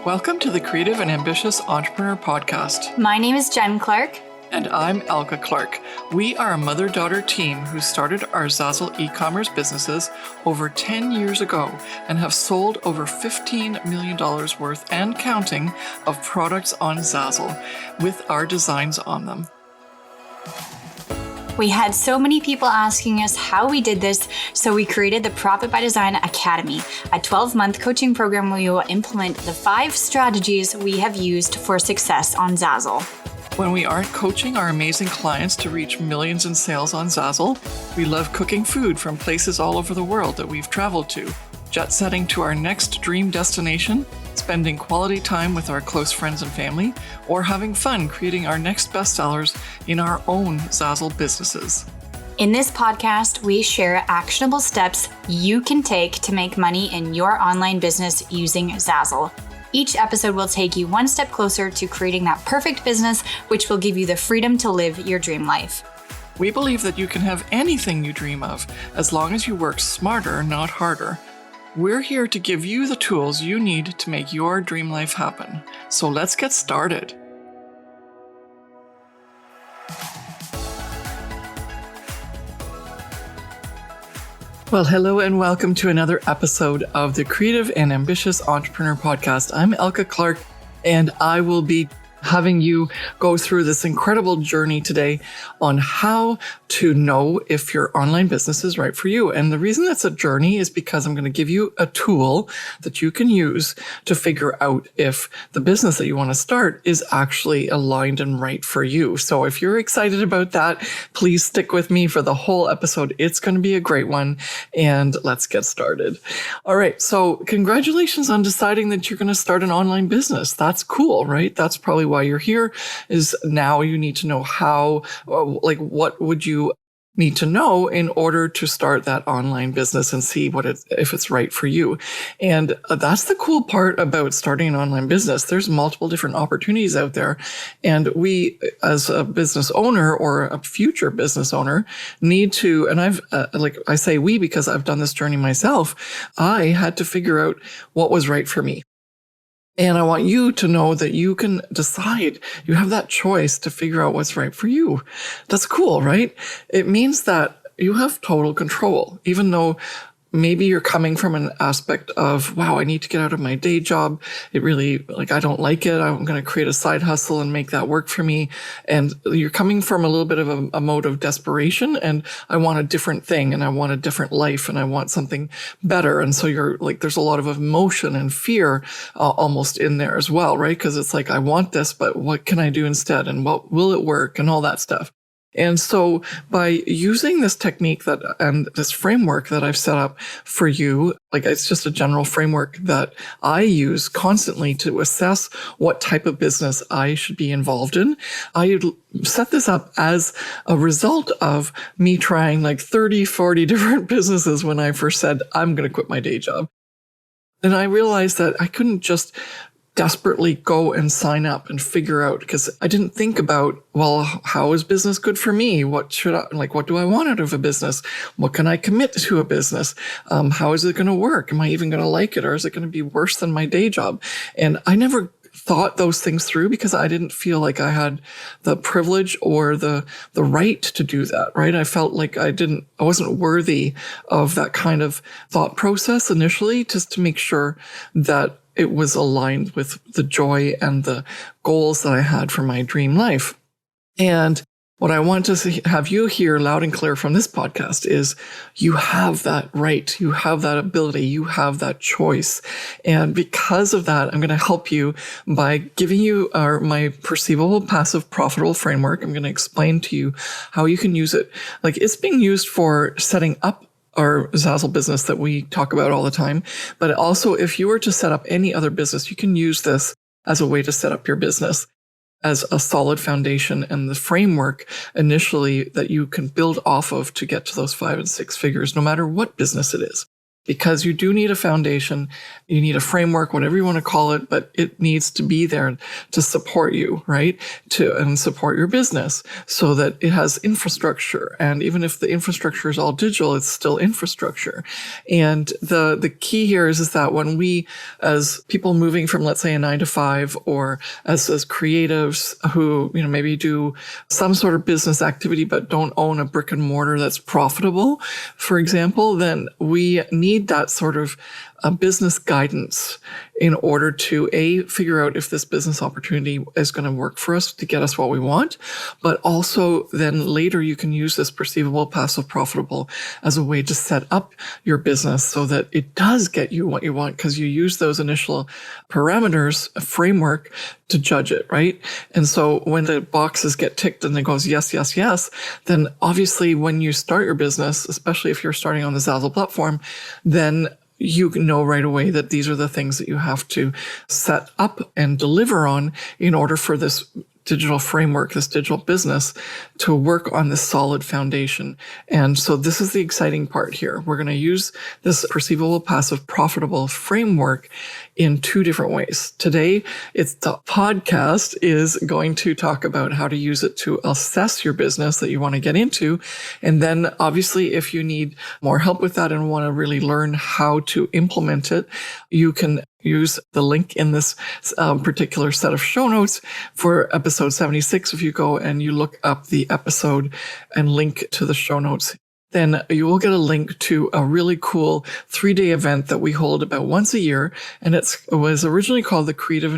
Welcome to the Creative and Ambitious Entrepreneur Podcast. My name is Jen Clark. And I'm Elke Clark. We are a mother-daughter team who started our Zazzle e-commerce businesses over 10 years ago and have sold over $15 million worth and counting of products on Zazzle with our designs on them. We had so many people asking us how we did this, so we created the Profit by Design Academy, a 12-month coaching program where you will implement the 5 strategies we have used for success on Zazzle. When we aren't coaching our amazing clients to reach millions in sales on Zazzle, we love cooking food from places all over the world that we've traveled to, jet-setting to our next dream destination, spending quality time with our close friends and family, or having fun creating our next bestsellers in our own Zazzle businesses. In this podcast, we share actionable steps you can take to make money in your online business using Zazzle. Each episode will take you one step closer to creating that perfect business, which will give you the freedom to live your dream life. We believe that you can have anything you dream of, as long as you work smarter, not harder. We're here to give you the tools you need to make your dream life happen. So let's get started. Well, hello and welcome to another episode of the Creative and Ambitious Entrepreneur Podcast. I'm Elke Clark, and I will be having you go through this incredible journey today on how to know if your online business is right for you. And the reason it's a journey is because I'm going to give you a tool that you can use to figure out if the business that you want to start is actually aligned and right for you. So if you're excited about that, please stick with me for the whole episode. It's going to be a great one, and let's get started. All right. So congratulations on deciding that you're going to start an online business. That's cool, right? That's probably why you're here. Is now you need to know how, what would you need to know in order to start that online business and see if it's right for you. And that's the cool part about starting an online business. There's multiple different opportunities out there. And we, as a business owner or a future business owner, need to, and I say we because I've done this journey myself, I had to figure out what was right for me. And I want you to know that you can decide. You have that choice to figure out what's right for you. That's cool, right? It means that you have total control, even though maybe you're coming from an aspect of, wow, I need to get out of my day job. It really, I don't like it. I'm going to create a side hustle and make that work for me. And you're coming from a little bit of a mode of desperation, and I want a different thing, and I want a different life, and I want something better. And so you're there's a lot of emotion and fear almost in there as well, right? Because it's I want this, but what can I do instead? And what will it work? And all that stuff. And so by using this technique and this framework that I've set up for you, it's just a general framework that I use constantly to assess what type of business I should be involved in. I set this up as a result of me trying 30, 40 different businesses when I first said, I'm going to quit my day job. And I realized that I couldn't just desperately go and sign up and figure out, because I didn't think about, well, how is business good for me? What do I want out of a business? What can I commit to a business? How is it going to work? Am I even going to like it? Or is it going to be worse than my day job? And I never thought those things through because I didn't feel like I had the privilege or the right to do that, right? I felt like I wasn't worthy of that kind of thought process initially, just to make sure that it was aligned with the joy and the goals that I had for my dream life. And what I want to have you hear loud and clear from this podcast is you have that right. You have that ability. You have that choice. And because of that, I'm going to help you by giving you my Perceivable Passive Profitable framework. I'm going to explain to you how you can use it. It's being used for setting up our Zazzle business that we talk about all the time. But also, if you were to set up any other business, you can use this as a way to set up your business as a solid foundation and the framework initially that you can build off of to get to those 5 and 6 figures, no matter what business it is. because you do need a foundation. You need a framework, whatever you want to call it, but it needs to be there to support you, right? And support your business so that it has infrastructure. And even if the infrastructure is all digital, it's still infrastructure. And the key here is that when we, as people moving from, let's say, a 9 to 5, or as creatives who, maybe do some sort of business activity, but don't own a brick and mortar that's profitable, for example, then we need that sort of business guidance in order to figure out if this business opportunity is going to work for us to get us what we want. But also then later you can use this perceivable, passive, profitable as a way to set up your business so that it does get you what you want, because you use those initial parameters, a framework, to judge it, right? And so when the boxes get ticked and it goes yes, yes, yes, then obviously when you start your business, especially if you're starting on the Zazzle platform, then you know right away that these are the things that you have to set up and deliver on in order for this digital framework, this digital business, to work on this solid foundation. And so this is the exciting part here. We're going to use this perceivable, passive, profitable framework in 2 different ways. Today, the podcast is going to talk about how to use it to assess your business that you want to get into. And then obviously, if you need more help with that and want to really learn how to implement it, you can use the link in this particular set of show notes for episode 76. If you go and you look up the episode and link to the show notes, then you will get a link to a really cool 3-day event that we hold about once a year. And it was originally called the Creative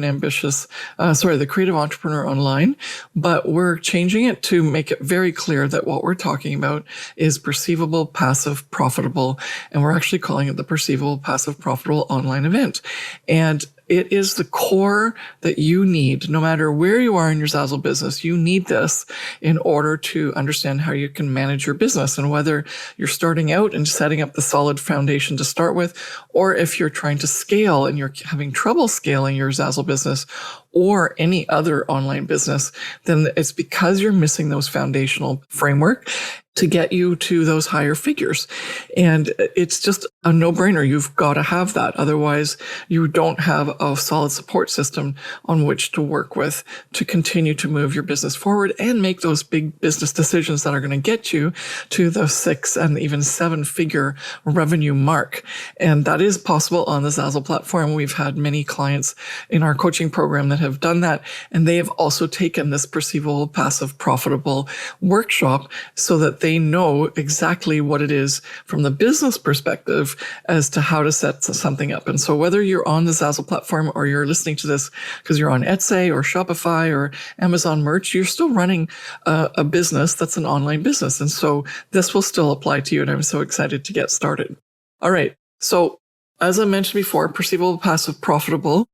Entrepreneur Online, but we're changing it to make it very clear that what we're talking about is perceivable, passive, profitable. And we're actually calling it the Perceivable, Passive, Profitable Online Event. And it is the core that you need. No matter where you are in your Zazzle business, you need this in order to understand how you can manage your business. And whether you're starting out and setting up the solid foundation to start with, or if you're trying to scale and you're having trouble scaling your Zazzle business or any other online business, then it's because you're missing those foundational framework to get you to those higher figures. And it's just a no-brainer. You've got to have that. Otherwise, you don't have a solid support system on which to work with to continue to move your business forward and make those big business decisions that are going to get you to the 6 and even 7-figure revenue mark. And that is possible on the Zazzle platform. We've had many clients in our coaching program that have done that. And they have also taken this perceivable, passive, profitable workshop so that they know exactly what it is from the business perspective as to how to set something up. And so whether you're on the Zazzle platform or you're listening to this because you're on Etsy or Shopify or Amazon Merch, you're still running a business that's an online business. And so this will still apply to you. And I'm so excited to get started. All right. So as I mentioned before, perceivable, passive, profitable.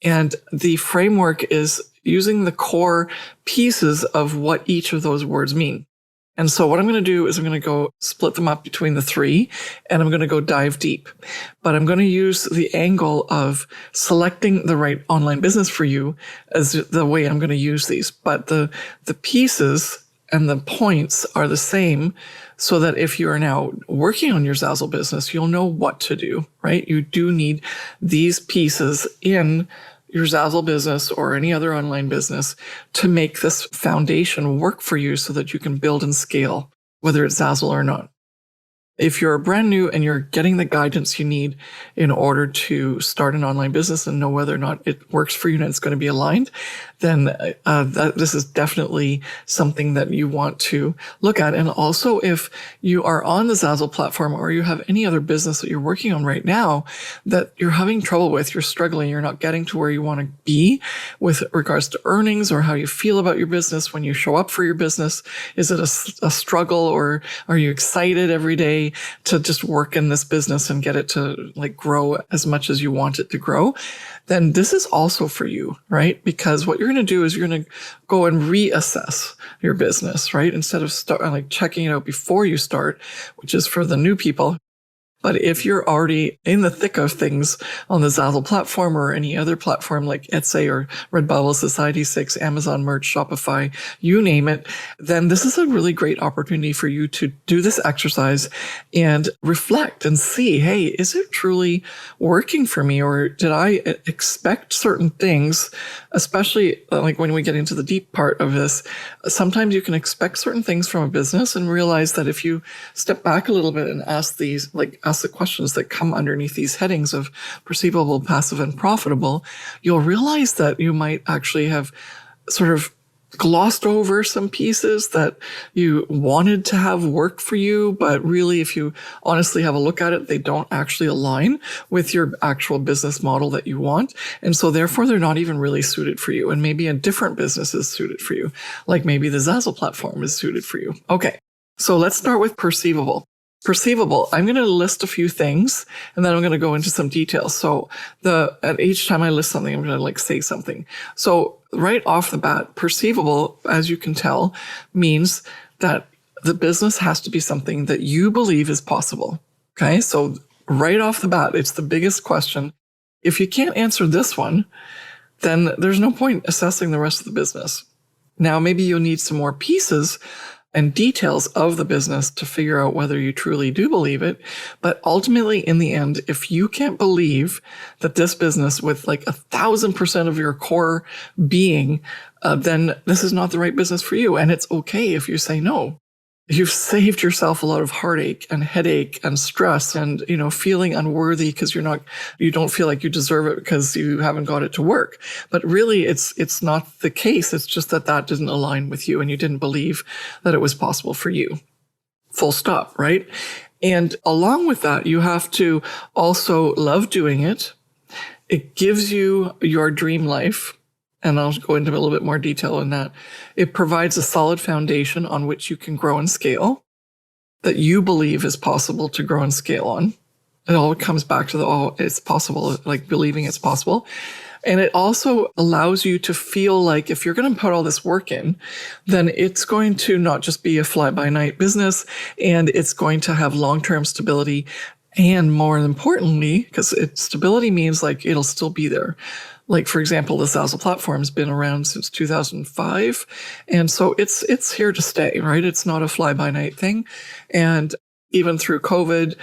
And the framework is using the core pieces of what each of those words mean. And so what I'm going to do is I'm going to go split them up between the 3, and I'm going to go dive deep. But I'm going to use the angle of selecting the right online business for you as the way I'm going to use these. But the pieces and the points are the same, so that if you are now working on your Zazzle business, you'll know what to do, right? You do need these pieces in your Zazzle business or any other online business to make this foundation work for you so that you can build and scale, whether it's Zazzle or not. If you're brand new and you're getting the guidance you need in order to start an online business and know whether or not it works for you and it's going to be aligned, then this is definitely something that you want to look at. And also, if you are on the Zazzle platform or you have any other business that you're working on right now that you're having trouble with, you're struggling, you're not getting to where you want to be with regards to earnings or how you feel about your business when you show up for your business, is it a struggle, or are you excited every day to just work in this business and get it to grow as much as you want it to grow, then this is also for you, right? Because what you're going to do is you're going to go and reassess your business, right? Instead of checking it out before you start, which is for the new people. But if you're already in the thick of things on the Zazzle platform or any other platform like Etsy or Redbubble, Society6, Amazon Merch, Shopify, you name it, then this is a really great opportunity for you to do this exercise and reflect and see, hey, is it truly working for me? Or did I expect certain things, especially like when we get into the deep part of this, sometimes you can expect certain things from a business and realize that if you step back a little bit and ask the questions that come underneath these headings of perceivable, passive, and profitable, you'll realize that you might actually have sort of glossed over some pieces that you wanted to have work for you, but really, if you honestly have a look at it, they don't actually align with your actual business model that you want. And so therefore, they're not even really suited for you. And maybe a different business is suited for you, like maybe the Zazzle platform is suited for you. Okay, so let's start with Perceivable. Perceivable, I'm going to list a few things and then I'm going to go into some details. So at each time I list something, I'm going to say something. So right off the bat, perceivable, as you can tell, means that the business has to be something that you believe is possible. Okay. So right off the bat, it's the biggest question. If you can't answer this one, then there's no point assessing the rest of the business. Now, maybe you'll need some more pieces and details of the business to figure out whether you truly do believe it. But ultimately, in the end, if you can't believe that this business with like 1,000% of your core being, then this is not the right business for you. And it's okay if you say no. You've saved yourself a lot of heartache and headache and stress and, feeling unworthy because you don't feel like you deserve it because you haven't got it to work. But really, it's not the case. It's just that didn't align with you and you didn't believe that it was possible for you. Full stop, right? And along with that, you have to also love doing it. It gives you your dream life. And I'll go into a little bit more detail on that. It provides a solid foundation on which you can grow and scale that you believe is possible to grow and scale on. It all comes back to it's possible, like believing it's possible. And it also allows you to feel like if you're going to put all this work in, then it's going to not just be a fly-by-night business, and it's going to have long-term stability. And more importantly, because stability means like it'll still be there. Like, for example, the Zazzle platform has been around since 2005. And so it's here to stay, right? It's not a fly-by-night thing. And even through COVID,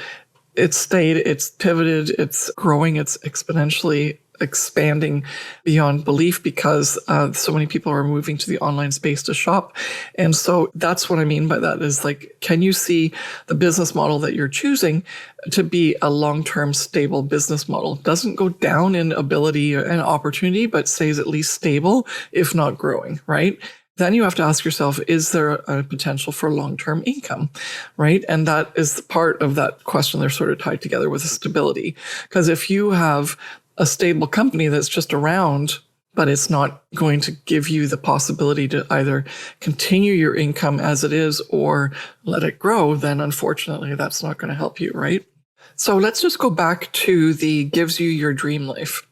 it's stayed, it's pivoted, it's growing, it's exponentially expanding beyond belief because so many people are moving to the online space to shop. And so that's what I mean by that is like, can you see the business model that you're choosing to be a long-term stable business model? Doesn't go down in ability and opportunity, but stays at least stable, if not growing, right? Then you have to ask yourself, is there a potential for long-term income, right? And that is the part of that question. They're sort of tied together with the stability. Because if you have a stable company that's just around, but it's not going to give you the possibility to either continue your income as it is or let it grow, then unfortunately that's not going to help you, right? So let's just go back to the gives you your dream life,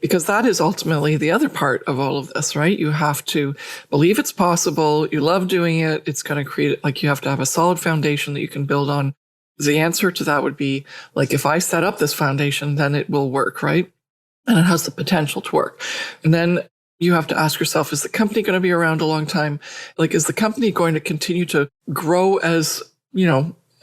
because that is ultimately the other part of all of this, right? You have to believe it's possible. You love doing it. It's going to create, like, you have to have a solid foundation that you can build on. The answer to that would be like, if I set up this foundation, then it will work, right? And it has the potential to work. And then you have to ask yourself, is the company going to be around a long time? Like, is the company going to continue to grow as,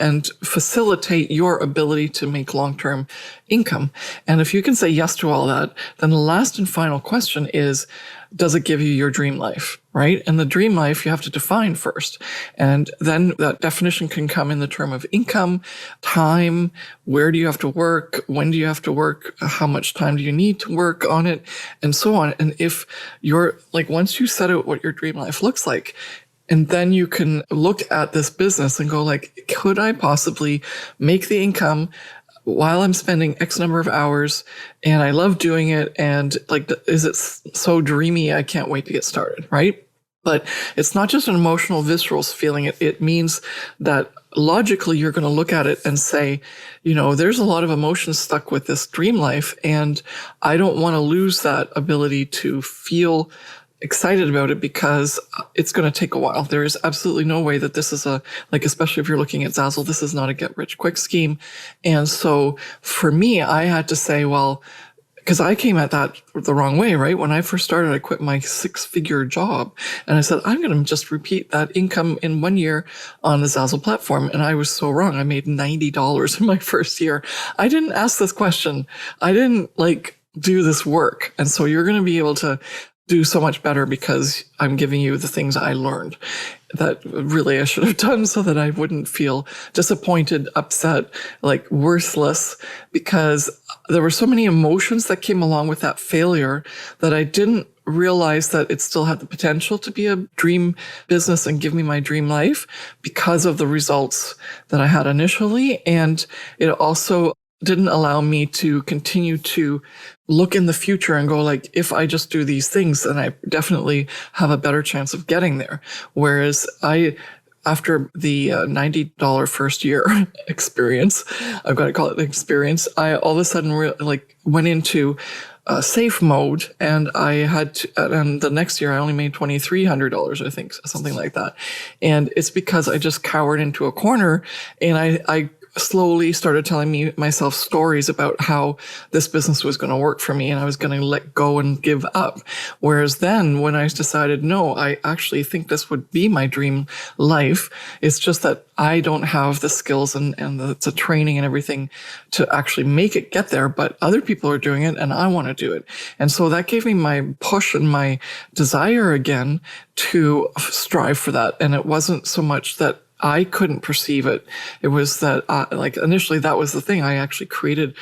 and facilitate your ability to make long-term income? And if you can say yes to all that, then the last and final question is, does it give you your dream life, right? And the dream life you have to define first. And then that definition can come in the term of income, time, where do you have to work, when do you have to work, how much time do you need to work on it, and so on. And if you're like, once you set out what your dream life looks like, and then you can look at this business and go like, could I possibly make the income while I'm spending X number of hours and I love doing it? And like, is it so dreamy? I can't wait to get started, right? But it's not just an emotional, visceral feeling. It means that logically you're going to look at it and say, there's a lot of emotion stuck with this dream life, and I don't want to lose that ability to feel excited about it because it's going to take a while. There is absolutely no way that this is especially if you're looking at Zazzle, this is not a get rich quick scheme. And so for me, I had to say, well, because I came at that the wrong way, right? When I first started, I quit my 6-figure job and I said, I'm going to just repeat that income in 1 year on the Zazzle platform. And I was so wrong. I made $90 in my first year. I didn't ask this question. I didn't do this work. And so you're going to be able to do so much better because I'm giving you the things I learned that really I should have done so that I wouldn't feel disappointed, upset, worthless, because there were so many emotions that came along with that failure that I didn't realize that it still had the potential to be a dream business and give me my dream life because of the results that I had initially. And it also didn't allow me to continue to look in the future and go if I just do these things, then I definitely have a better chance of getting there. Whereas after the $90 first year experience, I've got to call it an experience, I all of a sudden went into safe mode, and and the next year I only made $2,300, I think, something like that. And it's because I just cowered into a corner and I slowly started telling myself stories about how this business was going to work for me and I was going to let go and give up. Whereas then when I decided, no, I actually think this would be my dream life. It's just that I don't have the skills and the training and everything to actually make it get there, but other people are doing it and I want to do it. And so that gave me my push and my desire again to strive for that. And it wasn't so much that I couldn't perceive it. It was that, initially that was the thing. I actually created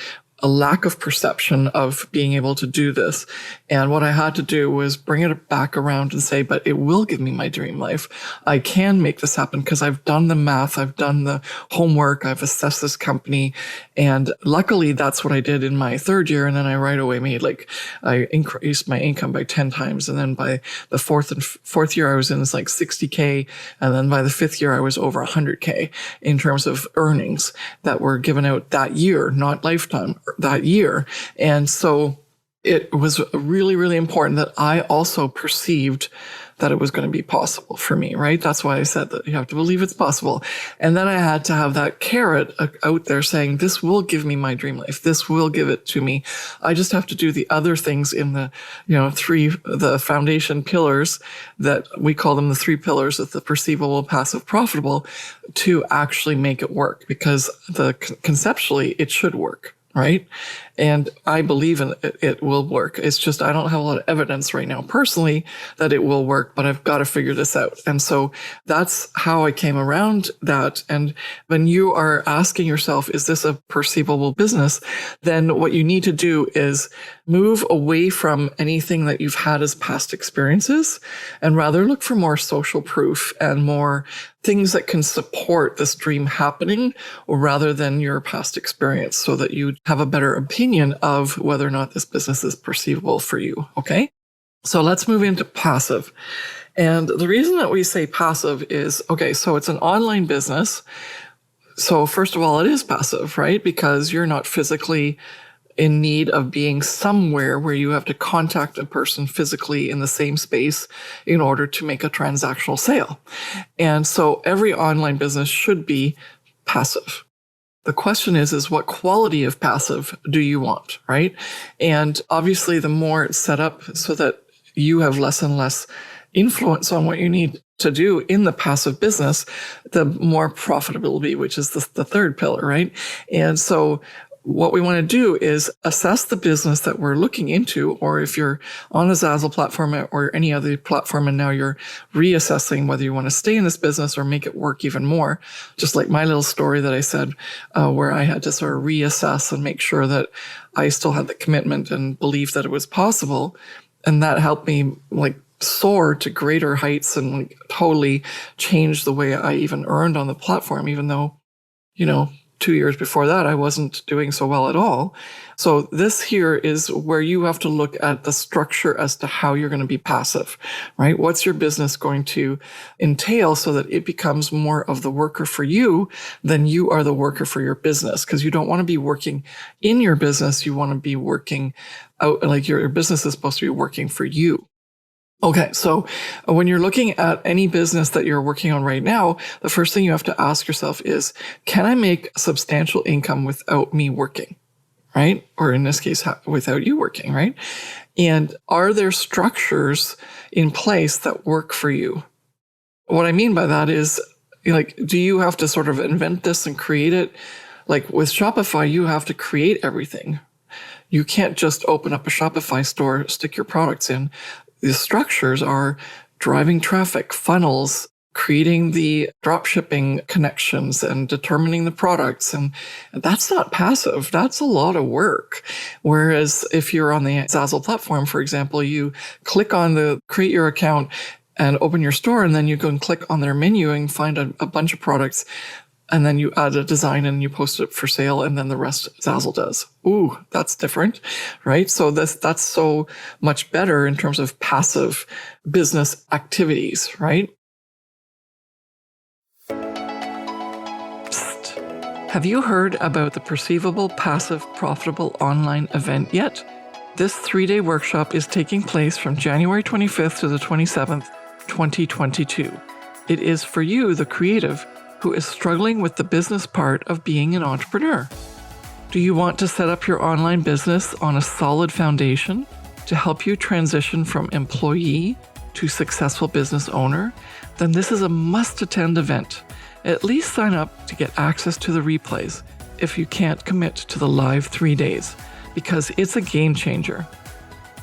a lack of perception of being able to do this. And what I had to do was bring it back around and say, but it will give me my dream life. I can make this happen because I've done the math. I've done the homework. I've assessed this company. And luckily that's what I did in my third year. And then I right away I increased my income by 10 times. And then by the fourth year I was in, it's 60K. And then by the fifth year I was over 100K in terms of earnings that were given out that year, not lifetime, that year. And so it was really, really important that I also perceived that it was going to be possible for me, right? That's why I said that you have to believe it's possible. And then I had to have that carrot out there saying, this will give me my dream life. This will give it to me. I just have to do the other things in the, the foundation pillars that we call them the 3 pillars of the perceivable, passive, profitable to actually make it work, because conceptually it should work. Right. And I believe it will work. It's just, I don't have a lot of evidence right now personally that it will work, but I've got to figure this out. And so that's how I came around that. And when you are asking yourself, is this a perceivable business? Then what you need to do is move away from anything that you've had as past experiences and rather look for more social proof and more things that can support this dream happening rather than your past experience, so that you have a better opinion of whether or not this business is perceivable for you. Okay. So let's move into passive. And the reason that we say passive is, okay, so it's an online business. So first of all, it is passive, right? Because you're not physically in need of being somewhere where you have to contact a person physically in the same space in order to make a transactional sale. And so every online business should be passive. The question is what quality of passive do you want, right? And obviously the more it's set up so that you have less and less influence on what you need to do in the passive business, the more profitable it will be, which is the third pillar, right? And so what we want to do is assess the business that we're looking into, or if you're on a Zazzle platform or any other platform and now you're reassessing whether you want to stay in this business or make it work even more, just like my little story that I said, where I had to sort of reassess and make sure that I still had the commitment and belief that it was possible. And that helped me soar to greater heights and totally change the way I even earned on the platform, even though, 2 years before that, I wasn't doing so well at all. So this here is where you have to look at the structure as to how you're going to be passive, right? What's your business going to entail so that it becomes more of the worker for you than you are the worker for your business? Because you don't want to be working in your business. You want to be working out, your business is supposed to be working for you. Okay, so when you're looking at any business that you're working on right now, the first thing you have to ask yourself is, can I make substantial income without me working, right? Or in this case, without you working, right? And are there structures in place that work for you? What I mean by that is, like, do you have to sort of invent this and create it? Like with Shopify, you have to create everything. You can't just open up a Shopify store, stick your products in. The structures are driving traffic, funnels, creating the drop shipping connections and determining the products. And that's not passive. That's a lot of work. Whereas if you're on the Zazzle platform, for example, you click on the create your account and open your store, and then you go and click on their menu and find a bunch of products. And then you add a design and you post it for sale, and then the rest Zazzle does. Ooh, that's different, right? So that's so much better in terms of passive business activities, right? Psst. Have you heard about the Perceivable Passive Profitable Online event yet? This 3-day workshop is taking place from January 25th to the 27th, 2022. It is for you, the creative, who is struggling with the business part of being an entrepreneur. Do you want to set up your online business on a solid foundation to help you transition from employee to successful business owner? Then this is a must-attend event. At least sign up to get access to the replays if you can't commit to the live 3 days, because it's a game changer.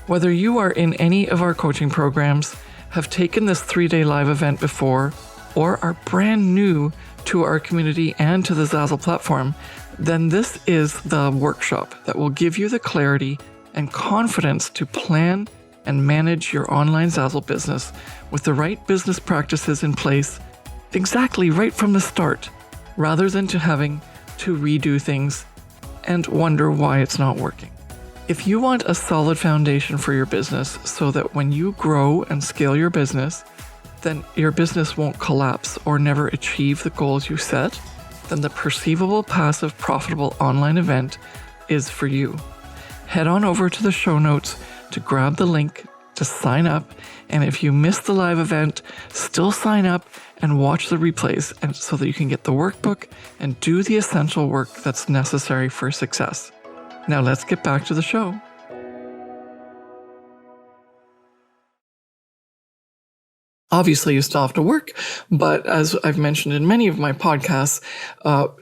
Whether you are in any of our coaching programs, have taken this 3-day live event before, or are brand new to our community and to the Zazzle platform, then this is the workshop that will give you the clarity and confidence to plan and manage your online Zazzle business with the right business practices in place exactly right from the start, rather than to having to redo things and wonder why it's not working. If you want a solid foundation for your business so that when you grow and scale your business, then your business won't collapse or never achieve the goals you set, then the Perceivable Passive Profitable Online event is for you. Head on over to the show notes to grab the link to sign up, and if you missed the live event, still sign up and watch the replays, and so that you can get the workbook and do the essential work that's necessary for success. Now let's get back to the show. Obviously, you still have to work, but as I've mentioned in many of my podcasts,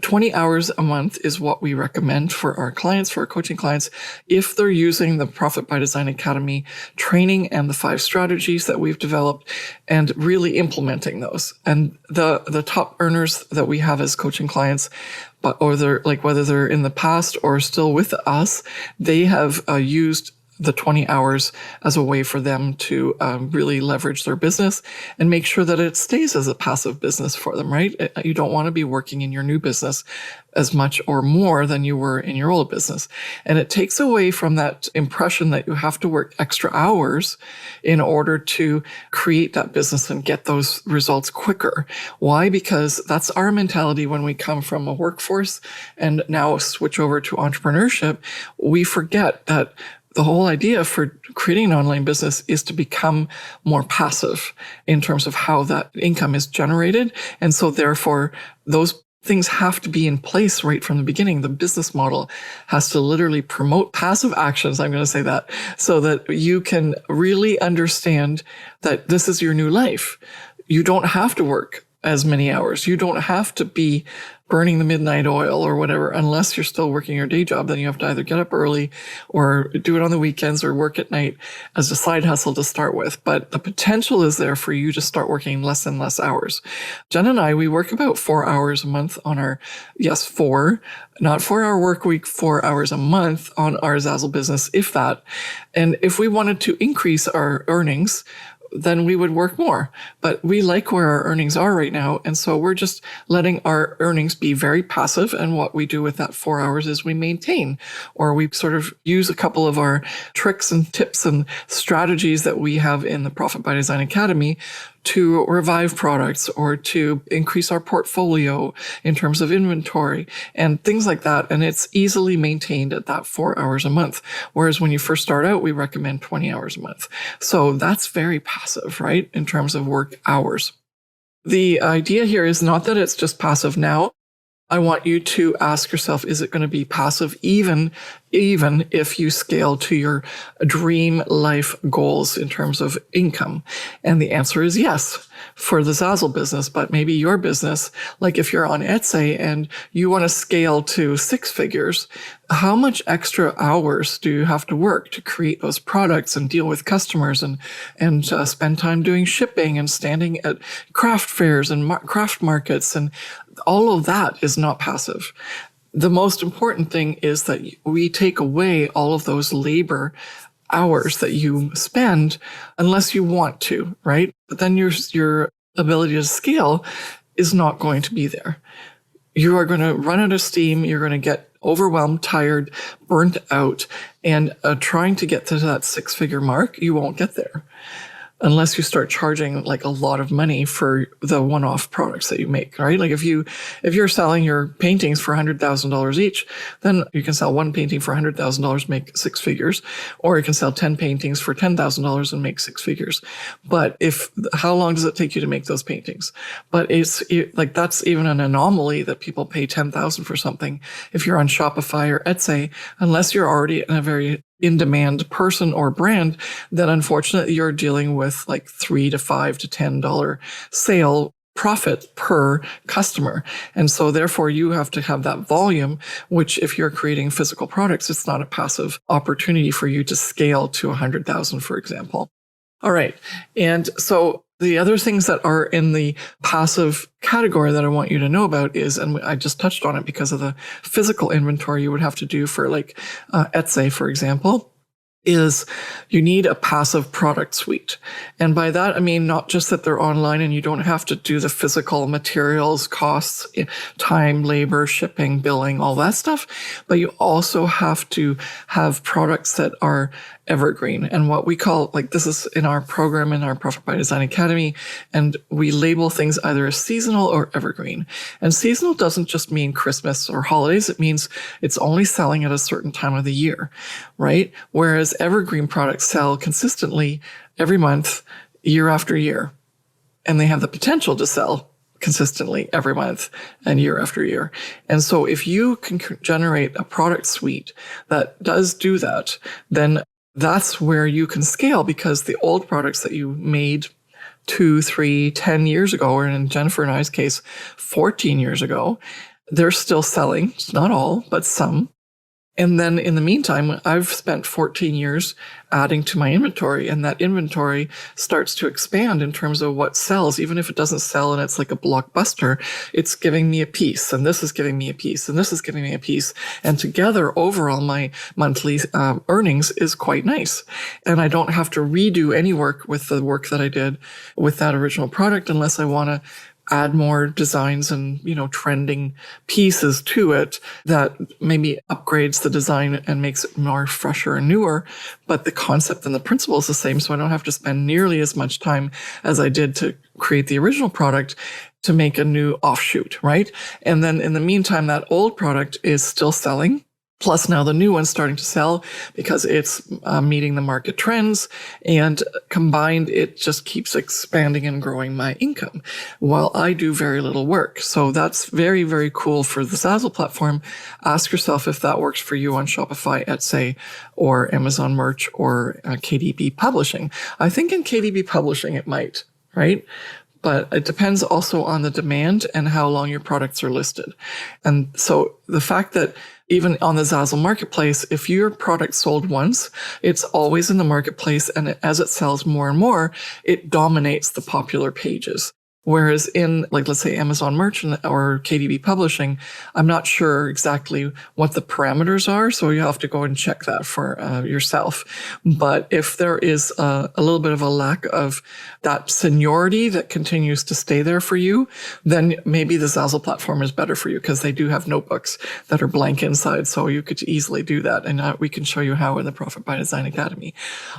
20 hours a month is what we recommend for our clients, for our coaching clients, if they're using the Profit by Design Academy training and the 5 strategies that we've developed and really implementing those. And the top earners that we have as coaching clients, or they're like, whether they're in the past or still with us, they have used the 20 hours as a way for them to really leverage their business and make sure that it stays as a passive business for them, right? You don't want to be working in your new business as much or more than you were in your old business. And it takes away from that impression that you have to work extra hours in order to create that business and get those results quicker. Why? Because that's our mentality when we come from a workforce and now switch over to entrepreneurship. We forget that the whole idea for creating an online business is to become more passive in terms of how that income is generated. And so therefore, those things have to be in place right from the beginning. The business model has to literally promote passive actions, I'm going to say that, so that you can really understand that this is your new life. You don't have to work as many hours. You don't have to be burning the midnight oil or whatever, unless you're still working your day job. Then you have to either get up early or do it on the weekends or work at night as a side hustle to start with. But the potential is there for you to start working less and less hours. Jen and I, we work about 4 hours a month on our, yes, 4, not 4-hour work week, 4 hours a month on our Zazzle business, if that. And if we wanted to increase our earnings, then we would work more. But we like where our earnings are right now. And so we're just letting our earnings be very passive. And what we do with that 4 hours is we maintain, or we sort of use a couple of our tricks and tips and strategies that we have in the Profit by Design Academy to revive products or to increase our portfolio in terms of inventory and things like that. And it's easily maintained at that 4 hours a month. Whereas when you first start out, we recommend 20 hours a month. So that's very passive, right? In terms of work hours. The idea here is not that it's just passive now. I want you to ask yourself, is it going to be passive even if you scale to your dream life goals in terms of income? And the answer is yes for the Zazzle business, but maybe your business, like if you're on Etsy and you want to scale to 6 figures, how much extra hours do you have to work to create those products and deal with customers and spend time doing shipping and standing at craft fairs and craft markets, and all of that is not passive. The most important thing is that we take away all of those labor hours that you spend unless you want to, right? But then your ability to scale is not going to be there. You are going to run out of steam. You're going to get overwhelmed, tired, burnt out, and trying to get to that 6-figure mark, you won't get there unless you start charging like a lot of money for the one-off products that you make, right? Like if you're selling your paintings for $100,000 each, then you can sell one painting for $100,000, make 6 figures, or you can sell 10 paintings for $10,000 and make 6 figures. But how long does it take you to make those paintings? But like that's even an anomaly that people pay $10,000 for something. If you're on Shopify or Etsy, unless you're already in a very in-demand person or brand, then unfortunately you're dealing with like $3 to $5 to $10 sale profit per customer. And so therefore you have to have that volume, which if you're creating physical products, it's not a passive opportunity for you to scale to 100,000, for example. All right. And so the other things that are in the passive category that I want you to know about is, and I just touched on it because of the physical inventory you would have to do for like Etsy, for example, is you need a passive product suite. And by that, I mean, not just that they're online and you don't have to do the physical materials, costs, time, labor, shipping, billing, all that stuff, but you also have to have products that are evergreen. And what we call, like this is in our program, in our Profit by Design Academy, and we label things either as seasonal or evergreen. And seasonal doesn't just mean Christmas or holidays. It means it's only selling at a certain time of the year, right? Whereas evergreen products sell consistently every month, year after year. And they have the potential to sell consistently every month and year after year. And so if you can generate a product suite that does do that, then that's where you can scale, because the old products that you made 2, 3, 10 years ago, or in Jennifer and I's case, 14 years ago, they're still selling. It's not all, but some. And then in the meantime, I've spent 14 years adding to my inventory, and that inventory starts to expand in terms of what sells. Even if it doesn't sell and it's like a blockbuster, it's giving me a piece, and this is giving me a piece, and this is giving me a piece. And together, overall, my monthly earnings is quite nice. And I don't have to redo any work with the work that I did with that original product unless I want to add more designs and, trending pieces to it that maybe upgrades the design and makes it more fresher and newer. But the concept and the principle is the same. So I don't have to spend nearly as much time as I did to create the original product to make a new offshoot, right? And then in the meantime, that old product is still selling. Plus now the new one's starting to sell because it's meeting the market trends, and combined, it just keeps expanding and growing my income while I do very little work. So that's very, very cool for the Zazzle platform. Ask yourself if that works for you on Shopify, Etsy, or Amazon Merch, or KDP Publishing. I think in KDP Publishing it might, right? But it depends also on the demand and how long your products are listed. And so the fact that even on the Zazzle marketplace, if your product sold once, it's always in the marketplace. And as it sells more and more, it dominates the popular pages. Whereas in, like, let's say Amazon Merchant or KDP Publishing, I'm not sure exactly what the parameters are. So you have to go and check that for yourself. But if there is a little bit of a lack of that seniority that continues to stay there for you, then maybe the Zazzle platform is better for you, because they do have notebooks that are blank inside. So you could easily do that. And we can show you how in the Profit by Design Academy.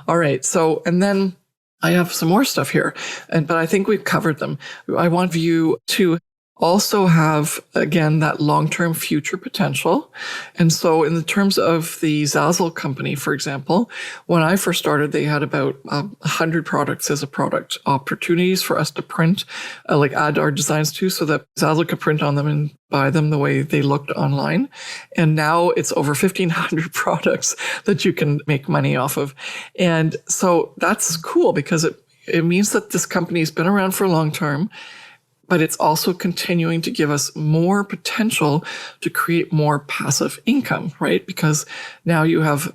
All right. So, and then I have some more stuff here, but I think we've covered them. I want you to also have, again, that long-term future potential. And so in the terms of the Zazzle company, for example, when I first started, they had about 100 products as a product, opportunities for us to print, add our designs to, so that Zazzle could print on them and buy them the way they looked online. And now it's over 1,500 products that you can make money off of. And so that's cool because it means that this company has been around for a long term, but it's also continuing to give us more potential to create more passive income, right? Because now you have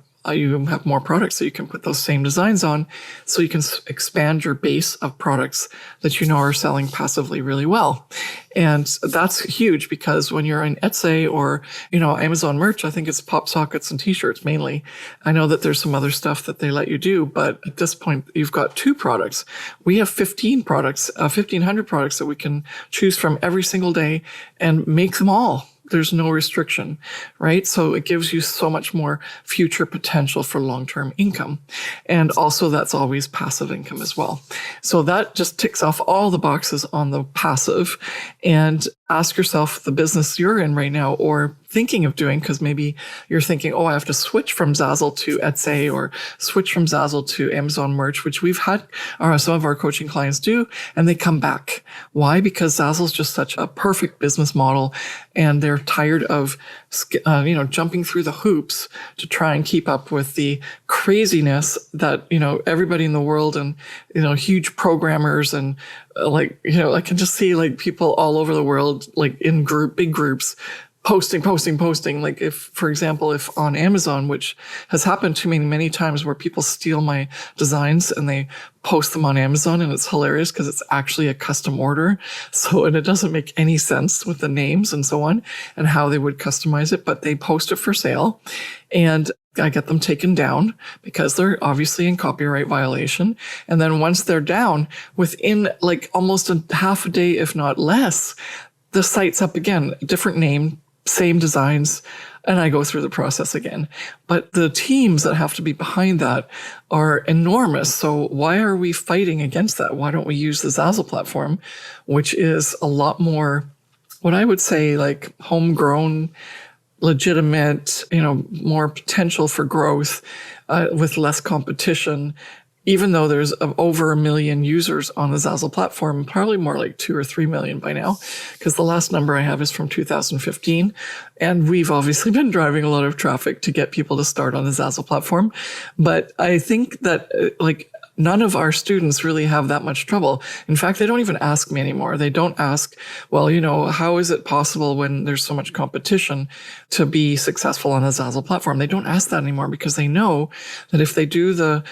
more products that you can put those same designs on, so you can expand your base of products that you know are selling passively really well. And that's huge because when you're in Etsy or, Amazon merch, I think it's pop sockets and t-shirts mainly. I know that there's some other stuff that they let you do, but at this point, you've got 2 products. We have 1,500 products that we can choose from every single day and make them all. There's no restriction, right? So it gives you so much more future potential for long-term income. And also that's always passive income as well. So that just ticks off all the boxes on the passive. And ask yourself the business you're in right now or thinking of doing, because maybe you're thinking, I have to switch from Zazzle to Etsy or switch from Zazzle to Amazon merch, which we've had some of our coaching clients do, and they come back. Why? Because Zazzle is just such a perfect business model, and they're tired of jumping through the hoops to try and keep up with the craziness that everybody in the world and huge programmers and I can just see people all over the world, in big groups, posting. Like for example, if on Amazon, which has happened to me many times where people steal my designs and they post them on Amazon, and it's hilarious because it's actually a custom order. And it doesn't make any sense with the names and so on and how they would customize it, but they post it for sale and I get them taken down because they're obviously in copyright violation. And then once they're down, within almost a half a day, if not less, the site's up again, different name, same designs, and I go through the process again. But the teams that have to be behind that are enormous. So why are we fighting against that? Why don't we use the Zazzle platform, which is a lot more, what I would say, homegrown, legitimate, more potential for growth with less competition, even though there's over 1 million users on the Zazzle platform, probably more like 2 or 3 million by now, because the last number I have is from 2015. And we've obviously been driving a lot of traffic to get people to start on the Zazzle platform. But I think that none of our students really have that much trouble. In fact, they don't even ask me anymore. They don't ask, how is it possible when there's so much competition to be successful on the Zazzle platform? They don't ask that anymore because they know that if they do the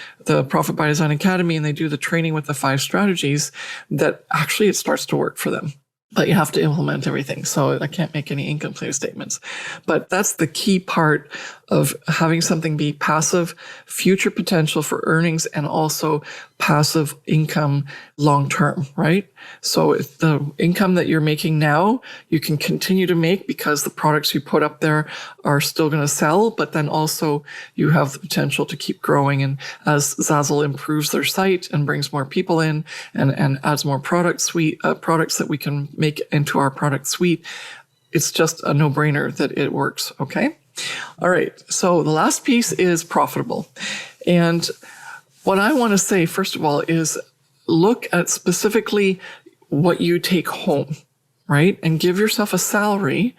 Profit by Design Academy and they do the training with the 5 strategies, that actually it starts to work for them. But you have to implement everything. So I can't make any income statements. But that's the key part of having something be passive, future potential for earnings, and also passive income long-term, right? So if the income that you're making now, you can continue to make because the products you put up there are still going to sell, but then also you have the potential to keep growing. And as Zazzle improves their site and brings more people in and adds more products that we can make into our product suite, it's just a no-brainer that it works, okay? All right, so the last piece is profitable. And what I want to say, first of all, is look at specifically what you take home, right? And give yourself a salary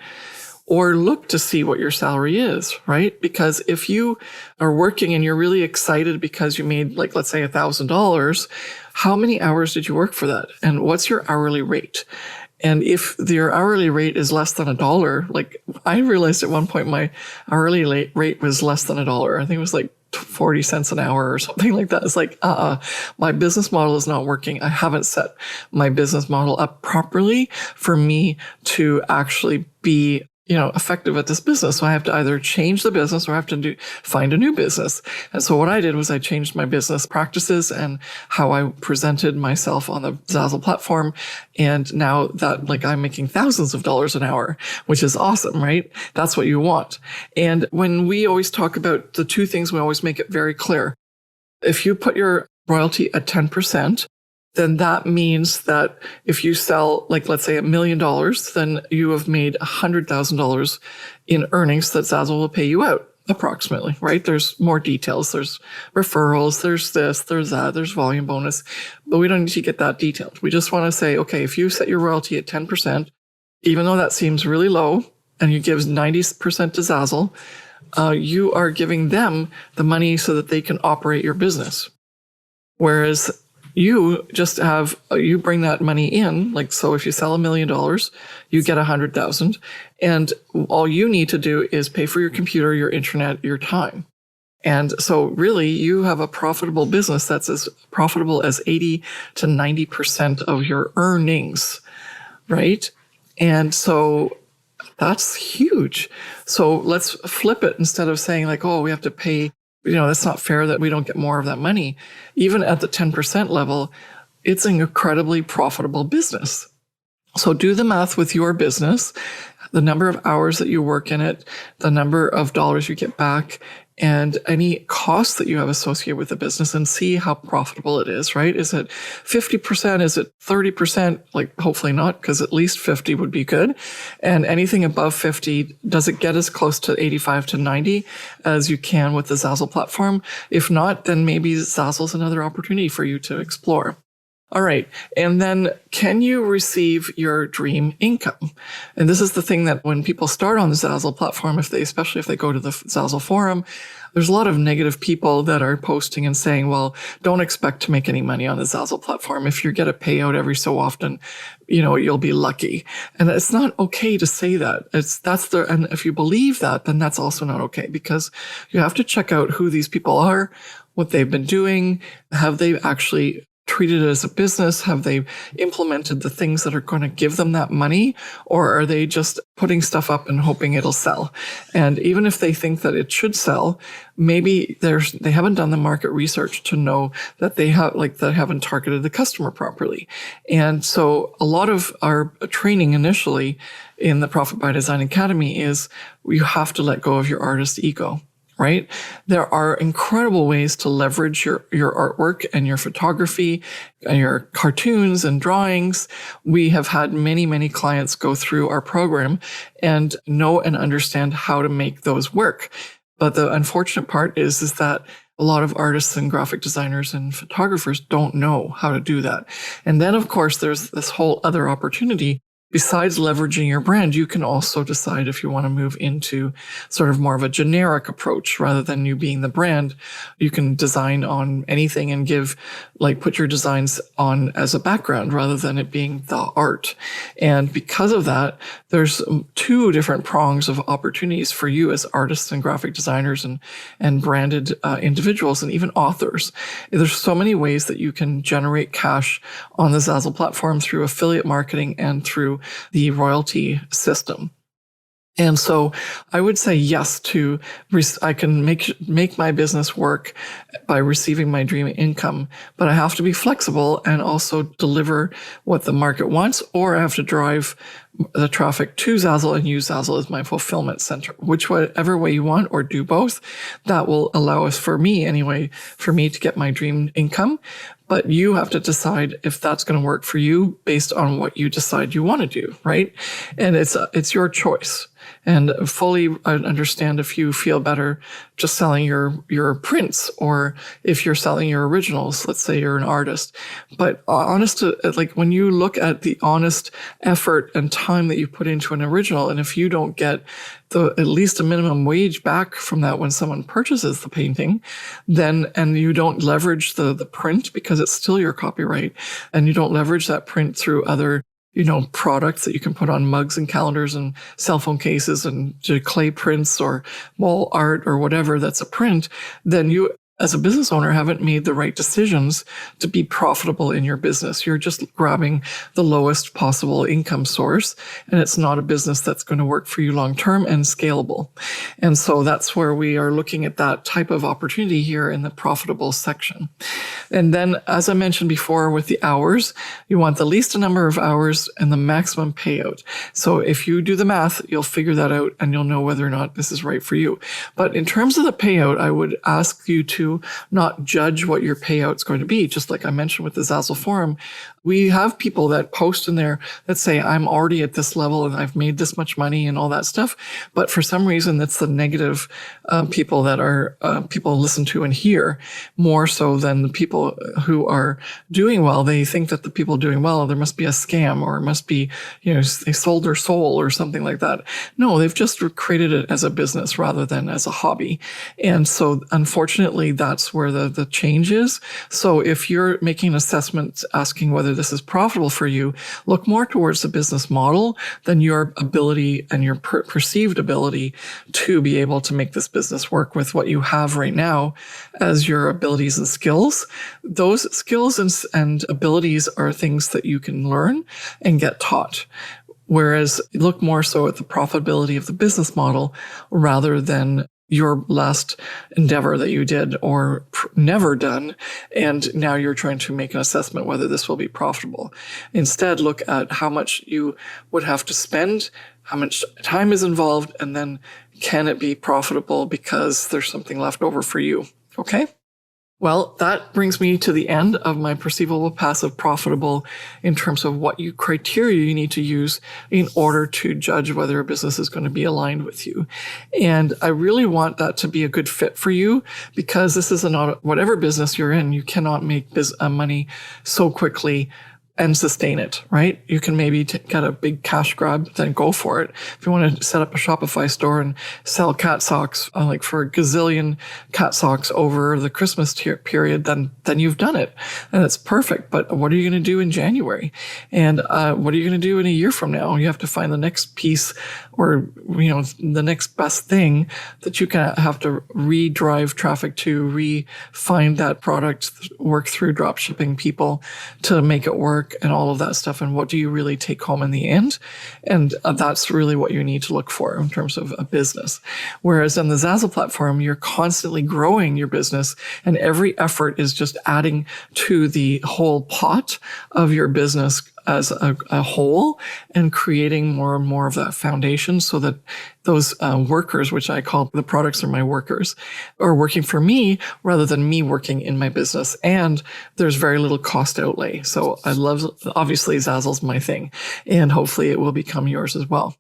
or look to see what your salary is, right? Because if you are working and you're really excited because you made, let's say $1,000, how many hours did you work for that? And what's your hourly rate? And if your hourly rate is less than $1, I realized at one point my hourly rate was less than $1. I think it was 40 cents an hour or something like that. It's my business model is not working. I haven't set my business model up properly for me to actually be effective at this business. So I have to either change the business or I have to find a new business. And so what I did was I changed my business practices and how I presented myself on the Zazzle platform. And now that I'm making thousands of dollars an hour, which is awesome, right? That's what you want. And when we always talk about the 2 things, we always make it very clear. If you put your royalty at 10%, then that means that if you sell, like, let's say $1 million, then you have made $100,000 in earnings that Zazzle will pay you out, approximately, right? There's more details. There's referrals, there's this, there's that, there's volume bonus, but we don't need to get that detailed. We just want to say, okay, if you set your royalty at 10%, even though that seems really low, and you give 90% to Zazzle, you are giving them the money so that they can operate your business. Whereas you just have, you bring that money in, like, so if you sell $1 million, you get 100,000, and all you need to do is pay for your computer, your internet, your time. And so really you have a profitable business that's as profitable as 80 to 90% of your earnings, right? And so that's huge. So let's flip it. Instead of saying like, oh, we have to pay, that's not fair that we don't get more of that money. Even at the 10% level, it's an incredibly profitable business. So do the math with your business, the number of hours that you work in it, the number of dollars you get back, and any costs that you have associated with the business, and see how profitable it is, right? Is it 50%? Is it 30%? Like, hopefully not, because at least 50 would be good. And anything above 50, does it get as close to 85 to 90 as you can with the Zazzle platform? If not, then maybe Zazzle's another opportunity for you to explore. All right. And then can you receive your dream income? And this is the thing that when people start on the Zazzle platform, especially if they go to the Zazzle forum, there's a lot of negative people that are posting and saying, well, don't expect to make any money on the Zazzle platform. If you get a payout every so often, you'll be lucky. And it's not okay to say that. And if you believe that, then that's also not okay, because you have to check out who these people are, what they've been doing. Have they actually treated it as a business? Have they implemented the things that are going to give them that money? Or are they just putting stuff up and hoping it'll sell? And even if they think that it should sell, maybe they haven't done the market research to know that they haven't targeted the customer properly. And so a lot of our training initially in the Profit by Design Academy is you have to let go of your artist ego. Right? There are incredible ways to leverage your artwork and your photography and your cartoons and drawings. We have had many, many clients go through our program and know and understand how to make those work. But the unfortunate part is that a lot of artists and graphic designers and photographers don't know how to do that. And then, of course, there's this whole other opportunity. Besides leveraging your brand, you can also decide if you want to move into sort of more of a generic approach rather than you being the brand. You can design on anything and put your designs on as a background rather than it being the art. And because of that, there's two different prongs of opportunities for you as artists and graphic designers and branded individuals and even authors. There's so many ways that you can generate cash on the Zazzle platform through affiliate marketing and through the royalty system. And so I would say yes to, I can make my business work by receiving my dream income, but I have to be flexible and also deliver what the market wants, or I have to drive the traffic to Zazzle and use Zazzle as my fulfillment center, whichever way you want, or do both. That will allow us, for me to get my dream income. But you have to decide if that's going to work for you based on what you decide you want to do, right? And it's your choice. And fully understand if you feel better just selling your prints, or if you're selling your originals, let's say you're an artist. But when you look at the honest effort and time that you put into an original, and if you don't get at least a minimum wage back from that when someone purchases the painting, and you don't leverage the print because it's still your copyright, and you don't leverage that print through other products that you can put on mugs and calendars and cell phone cases and clay prints or wall art or whatever that's a print, then you, as a business owner, haven't made the right decisions to be profitable in your business. You're just grabbing the lowest possible income source, and it's not a business that's going to work for you long-term and scalable. And so that's where we are looking at that type of opportunity here in the profitable section. And then, as I mentioned before, with the hours, you want the least number of hours and the maximum payout. So if you do the math, you'll figure that out and you'll know whether or not this is right for you. But in terms of the payout, I would ask you to not judge what your payout's going to be. Just like I mentioned with the Zazzle forum, we have people that post in there that say, I'm already at this level and I've made this much money and all that stuff. But for some reason, it's the negative people that are people listen to and hear more so than the people who are doing well. They think that the people doing well, there must be a scam or it must be, they sold their soul or something like that. No, they've just created it as a business rather than as a hobby. And so unfortunately, that's where the change is. So if you're making an assessment asking whether this is profitable for you, look more towards the business model than your ability and your perceived ability to be able to make this business work with what you have right now as your abilities and skills. Those skills and abilities are things that you can learn and get taught. Whereas look more so at the profitability of the business model rather than your last endeavor that you did or never done, and now you're trying to make an assessment whether this will be profitable. Instead, look at how much you would have to spend, how much time is involved, and then can it be profitable because there's something left over for you. Okay? Well, that brings me to the end of my perceivable, passive, profitable in terms of what criteria you need to use in order to judge whether a business is going to be aligned with you. And I really want that to be a good fit for you because this is whatever business you're in, you cannot make money so quickly and sustain it, right? You can maybe get a big cash grab, then go for it. If you want to set up a Shopify store and sell cat socks, like for a gazillion cat socks over the Christmas period, then you've done it. And it's perfect. But what are you going to do in January? And what are you going to do in a year from now? You have to find the next piece or, the next best thing that you can have to re-drive traffic to, find that product, work through drop shipping people to make it work. And all of that stuff. And what do you really take home in the end? And that's really what you need to look for in terms of a business. Whereas on the Zazzle platform, you're constantly growing your business and every effort is just adding to the whole pot of your business as a whole and creating more and more of that foundation so that those workers, which I call the products are my workers, are working for me rather than me working in my business. And there's very little cost outlay. So obviously Zazzle's my thing and hopefully it will become yours as well.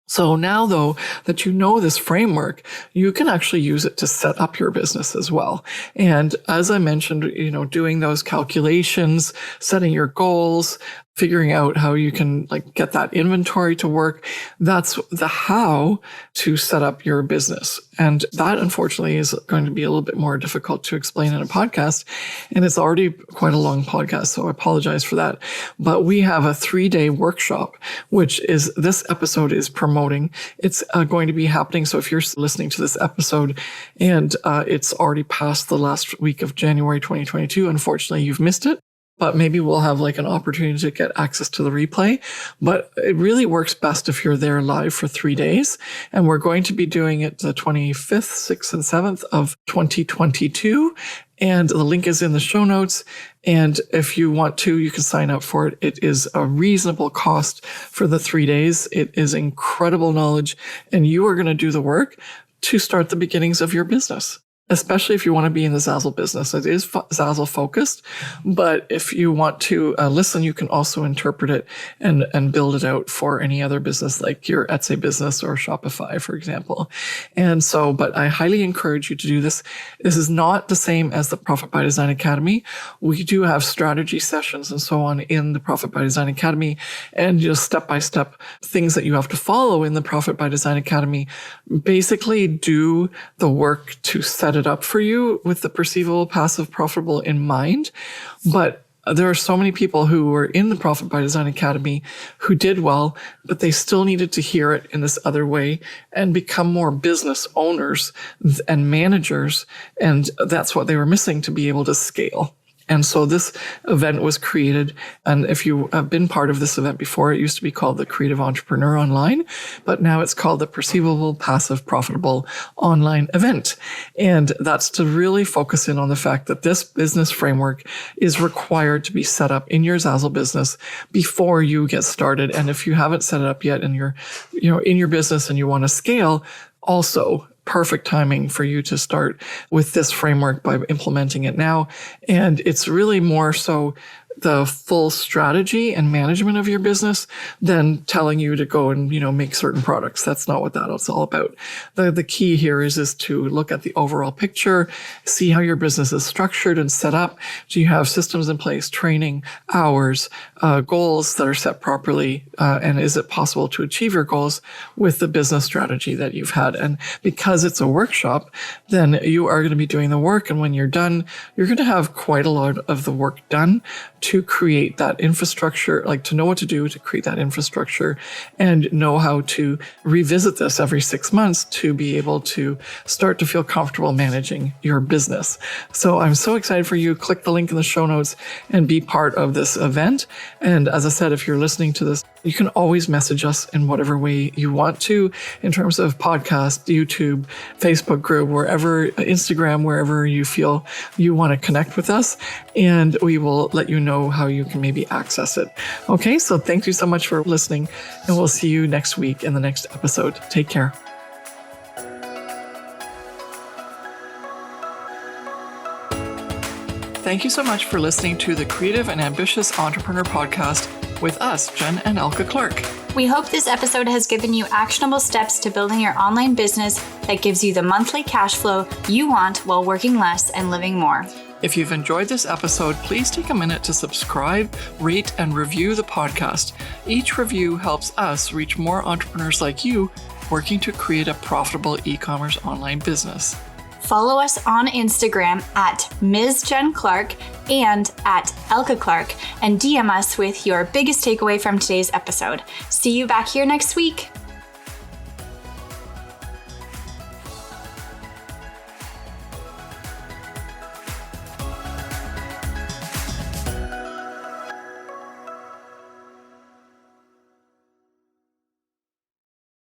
So now, though, that you know this framework, you can actually use it to set up your business as well. And as I mentioned, doing those calculations, setting your goals, figuring out how you can get that inventory to work. That's the how to set up your business. And that, unfortunately, is going to be a little bit more difficult to explain in a podcast. And it's already quite a long podcast, so I apologize for that. But we have a 3-day workshop, which is this episode is promoting. It's going to be happening. So if you're listening to this episode and it's already past the last week of January 2022, unfortunately, you've missed it. But maybe we'll have an opportunity to get access to the replay. But it really works best if you're there live for 3 days. And we're going to be doing it the 25th, 6th, and 7th of 2022. And the link is in the show notes. And if you want to, you can sign up for it. It is a reasonable cost for the 3 days. It is incredible knowledge. And you are going to do the work to start the beginnings of your business. Especially if you want to be in the Zazzle business. It is Zazzle focused, but if you want to listen, you can also interpret it and build it out for any other business like your Etsy business or Shopify, for example. And so, but I highly encourage you to do this. This is not the same as the Profit by Design Academy. We do have strategy sessions and so on in the Profit by Design Academy and just step-by-step things that you have to follow in the Profit by Design Academy. Basically do the work to set it up for you with the perceivable, passive, profitable in mind. But there are so many people who were in the Profit by Design Academy who did well, but they still needed to hear it in this other way and become more business owners and managers. And that's what they were missing to be able to scale. And so this event was created. And if you have been part of this event before, it used to be called the Creative Entrepreneur Online, but now it's called the Perceivable Passive Profitable Online Event. And that's to really focus in on the fact that this business framework is required to be set up in your Zazzle business before you get started. And if you haven't set it up yet in your business and you want to scale, also perfect timing for you to start with this framework by implementing it now. And it's really more so the full strategy and management of your business than telling you to go and, make certain products. That's not what that's all about. The key here is to look at the overall picture, see how your business is structured and set up. Do you have systems in place, training, hours, goals that are set properly? And is it possible to achieve your goals with the business strategy that you've had? And because it's a workshop, then you are going to be doing the work. And when you're done, you're going to have quite a lot of the work done to create that infrastructure, like to know what to do to create that infrastructure and know how to revisit this every 6 months to be able to start to feel comfortable managing your business. So I'm so excited for you. Click the link in the show notes and be part of this event. And as I said, if you're listening to this, you can always message us in whatever way you want to, in terms of podcast, YouTube, Facebook group, Instagram, wherever you feel you want to connect with us. And we will let you know how you can maybe access it. Okay, so thank you so much for listening, and we'll see you next week in the next episode. Take care. Thank you so much for listening to the Creative and Ambitious Entrepreneur Podcast with us, Jen and Elke Clark. We hope this episode has given you actionable steps to building your online business that gives you the monthly cash flow you want while working less and living more. If you've enjoyed this episode, please take a minute to subscribe, rate, and review the podcast. Each review helps us reach more entrepreneurs like you working to create a profitable e-commerce online business. Follow us on Instagram at Ms. Jen Clark and at Elke Clark, and DM us with your biggest takeaway from today's episode. See you back here next week.